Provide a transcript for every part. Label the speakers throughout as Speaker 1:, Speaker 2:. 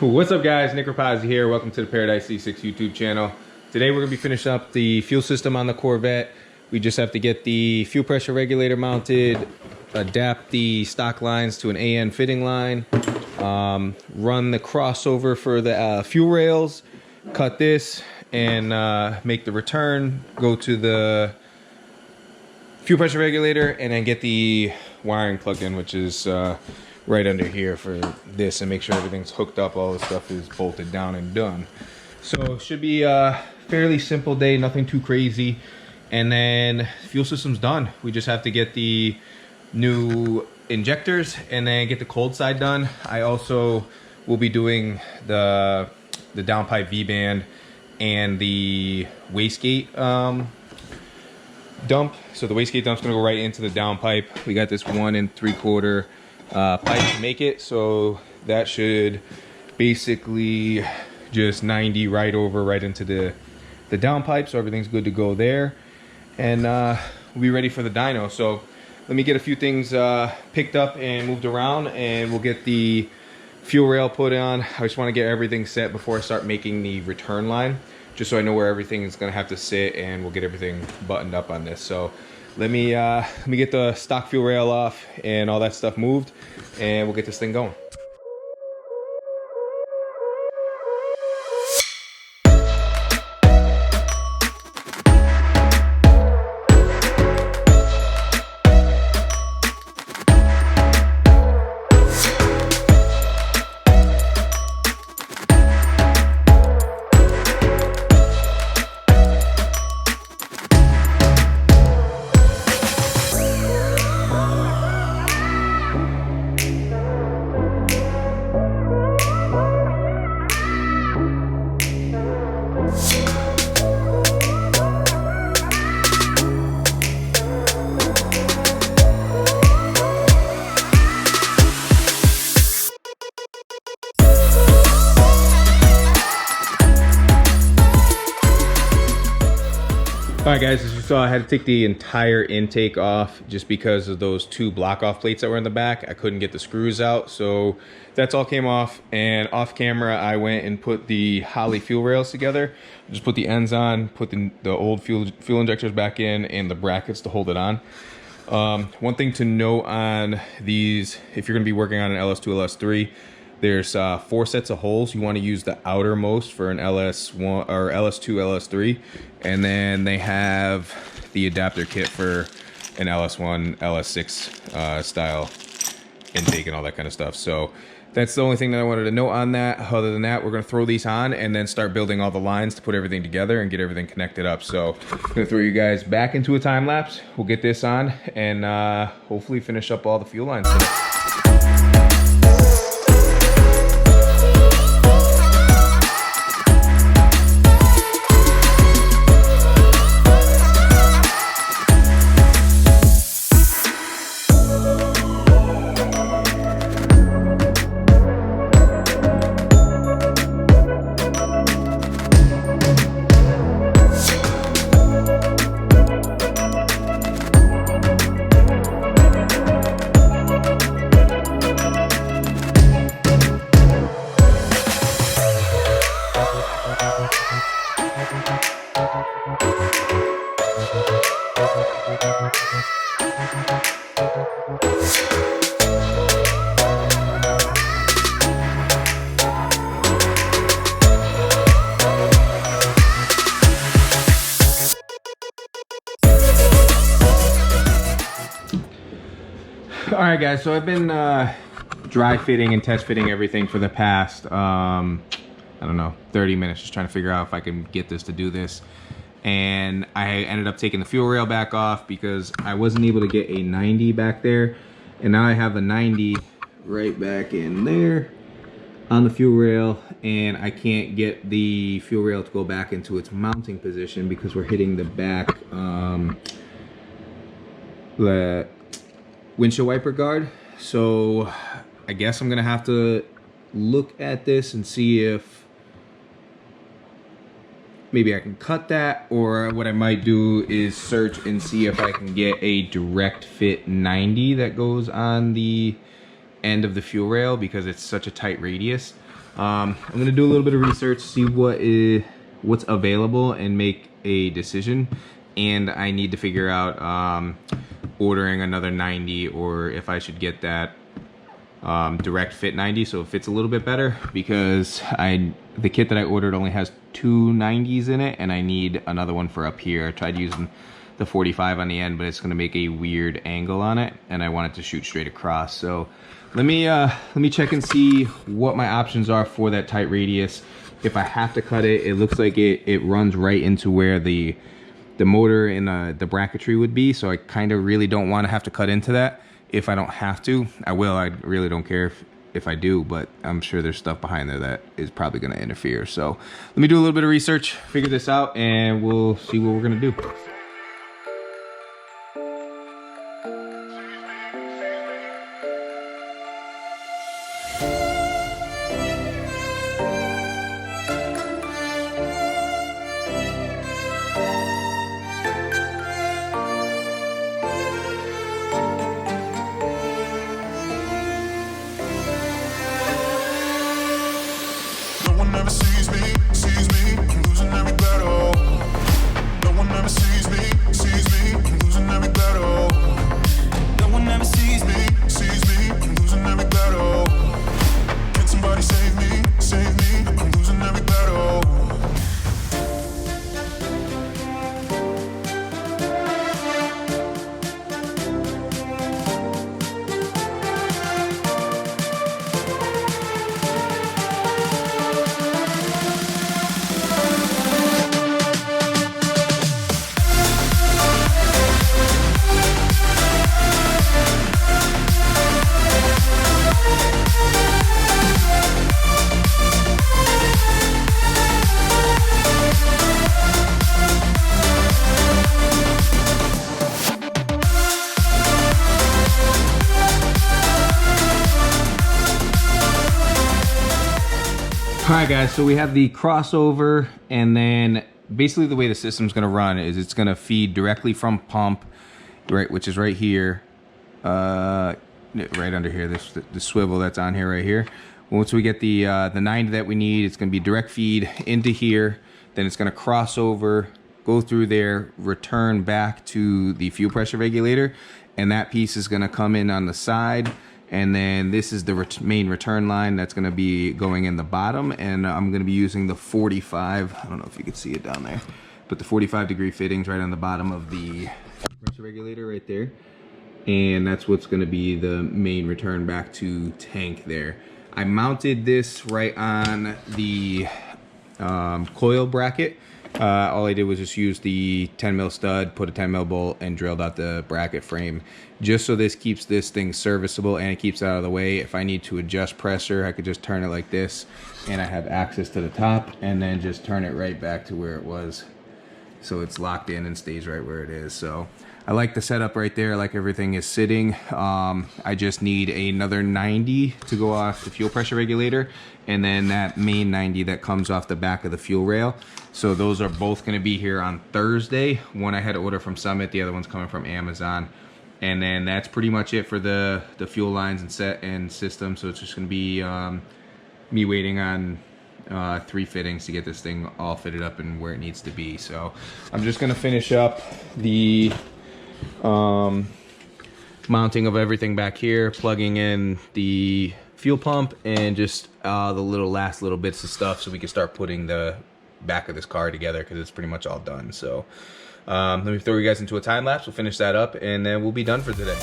Speaker 1: What's up guys, Nick Rapazzi here. Welcome to the Paradise C6 YouTube channel. Today we're going to be finishing up the fuel system on the Corvette. We just have to get the fuel pressure regulator mounted, adapt the stock lines to an AN fitting line, run the crossover for the fuel rails, cut this, and make the return, go to the fuel pressure regulator, and then get the wiring plugged in, which is right under here for this, and make sure everything's hooked up, all the stuff is bolted down and done. So it should be a fairly simple day, nothing too crazy. And then fuel system's done. We just have to get the new injectors and then get the cold side done. I also will be doing the downpipe V-band and the wastegate dump. So the wastegate dump's gonna go right into the downpipe. We got this 1 3/4 pipe to make it, so that should basically just 90 right into the downpipe, so everything's good to go there, and we'll be ready for the dyno. So let me get a few things picked up and moved around, and we'll get the fuel rail put on. I just want to get everything set before I start making the return line, just so I know where everything is going to have to sit, and we'll get everything buttoned up on this. So let me get the stock fuel rail off and all that stuff moved, and we'll get this thing going. Alright guys, as you saw, I had to take the entire intake off just because of those 2 block off plates that were in the back. I couldn't get the screws out, so that's all came off. And off camera, I went and put the Holley fuel rails together. Just put the ends on, put the old fuel injectors back in, and the brackets to hold it on. One thing to note on these, if you're going to be working on an LS2, LS3, there's 4 sets of holes. You want to use the outermost for an LS1 or LS2, LS3, and then they have the adapter kit for an LS1, LS6 style intake and all that kind of stuff. So that's the only thing that I wanted to note on that. Other than that, we're going to throw these on and then start building all the lines to put everything together and get everything connected up. So I'm going to throw you guys back into a time lapse. We'll get this on and hopefully finish up all the fuel lines today. All right guys, so I've been dry fitting and test fitting everything for the past I don't know, 30 minutes, just trying to figure out if I can get this to do this. And I ended up taking the fuel rail back off because I wasn't able to get a 90 back there, and now I have the 90 right back in there on the fuel rail, and I can't get the fuel rail to go back into its mounting position because we're hitting the back the windshield wiper guard. So I guess I'm gonna have to look at this and see if maybe I can cut that, or what I might do is search and see if I can get a direct fit 90 that goes on the end of the fuel rail because it's such a tight radius. I'm gonna do a little bit of research, see what's available, and make a decision. And I need to figure out ordering another 90, or if I should get that direct fit 90 so it fits a little bit better, because the kit that I ordered only has 2 90s in it, and I need another one for up here. I tried using the 45 on the end, but it's going to make a weird angle on it, and I want it to shoot straight across. So let me check and see what my options are for that tight radius. If I have to cut it, it looks like it runs right into where the motor and the bracketry would be, so I kind of really don't want to have to cut into that. If I don't have to, I will. I really don't care if I do, but I'm sure there's stuff behind there that is probably going to interfere. So let me do a little bit of research, figure this out, and we'll see what we're going to do. All right, guys, so we have the crossover, and then basically the way the system's gonna run is it's gonna feed directly from pump, right, which is right here, right under here, the swivel that's on here right here. Once we get the 90 that we need, it's gonna be direct feed into here, then it's gonna cross over, go through there, return back to the fuel pressure regulator, and that piece is gonna come in on the side. And then this is the main return line that's going to be going in the bottom, and I'm going to be using the 45, I don't know if you can see it down there, but the 45-degree fittings right on the bottom of the pressure regulator right there. And that's what's going to be the main return back to tank there. I mounted this right on the coil bracket. All I did was just use the 10 mil stud, put a 10 mil bolt, and drilled out the bracket frame, just so this keeps this thing serviceable and it keeps it out of the way. If I need to adjust pressure, I could just turn it like this, and I have access to the top, and then just turn it right back to where it was, so it's locked in and stays right where it is. So I like the setup right there. I like everything is sitting. I just need another 90 to go off the fuel pressure regulator, and then that main 90 that comes off the back of the fuel rail. So those are both going to be here on Thursday. One I had to order from Summit, the other one's coming from Amazon. And then that's pretty much it for the fuel lines and set and system. So it's just going to be me waiting on 3 fittings to get this thing all fitted up and where it needs to be. So I'm just going to finish up the mounting of everything back here, plugging in the fuel pump, and just the last little bits of stuff so we can start putting the back of this car together, because it's pretty much all done. So let me throw you guys into a time lapse. We'll finish that up, and then we'll be done for today.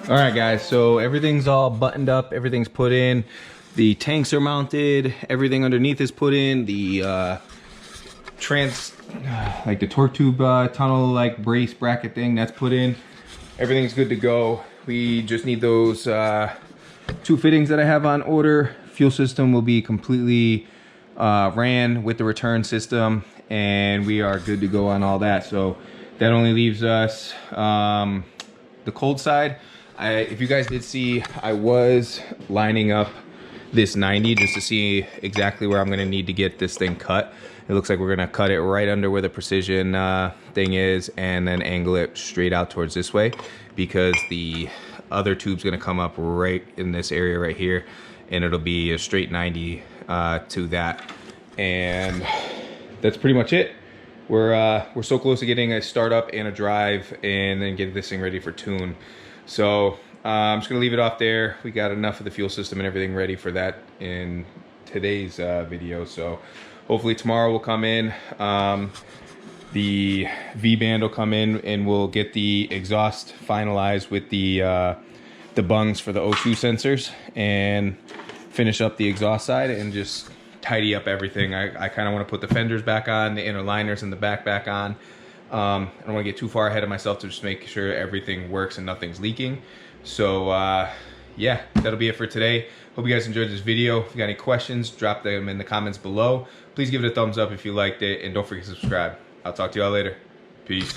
Speaker 1: All right, guys, so everything's all buttoned up, everything's put in, the tanks are mounted, everything underneath is put in, the like the torque tube tunnel like brace bracket thing, that's put in. everything's good to go. We just need those 2 fittings that I have on order. Fuel system will be completely ran with the return system, and we are good to go on all that. So that only leaves us the cold side. If you guys did see, I was lining up this 90 just to see exactly where I'm going to need to get this thing cut. It looks like we're going to cut it right under where the precision thing is, and then angle it straight out towards this way, because the other tube's going to come up right in this area right here, and it'll be a straight 90 to that. And that's pretty much it. We're so close to getting a startup and a drive, and then get this thing ready for tune. So I'm just gonna leave it off there. We got enough of the fuel system and everything ready for that in today's video. So hopefully tomorrow will come in. The V-band will come in, and we'll get the exhaust finalized with the bungs for the O2 sensors, and finish up the exhaust side and just tidy up everything. I kind of want to put the fenders back on, the inner liners in the back on. I don't want to get too far ahead of myself, to just make sure everything works and nothing's leaking. So yeah, that'll be it for today. Hope you guys enjoyed this video. If you got any questions, drop them in the comments below. Please give it a thumbs up if you liked it, and don't forget to subscribe. I'll talk to y'all later. Peace.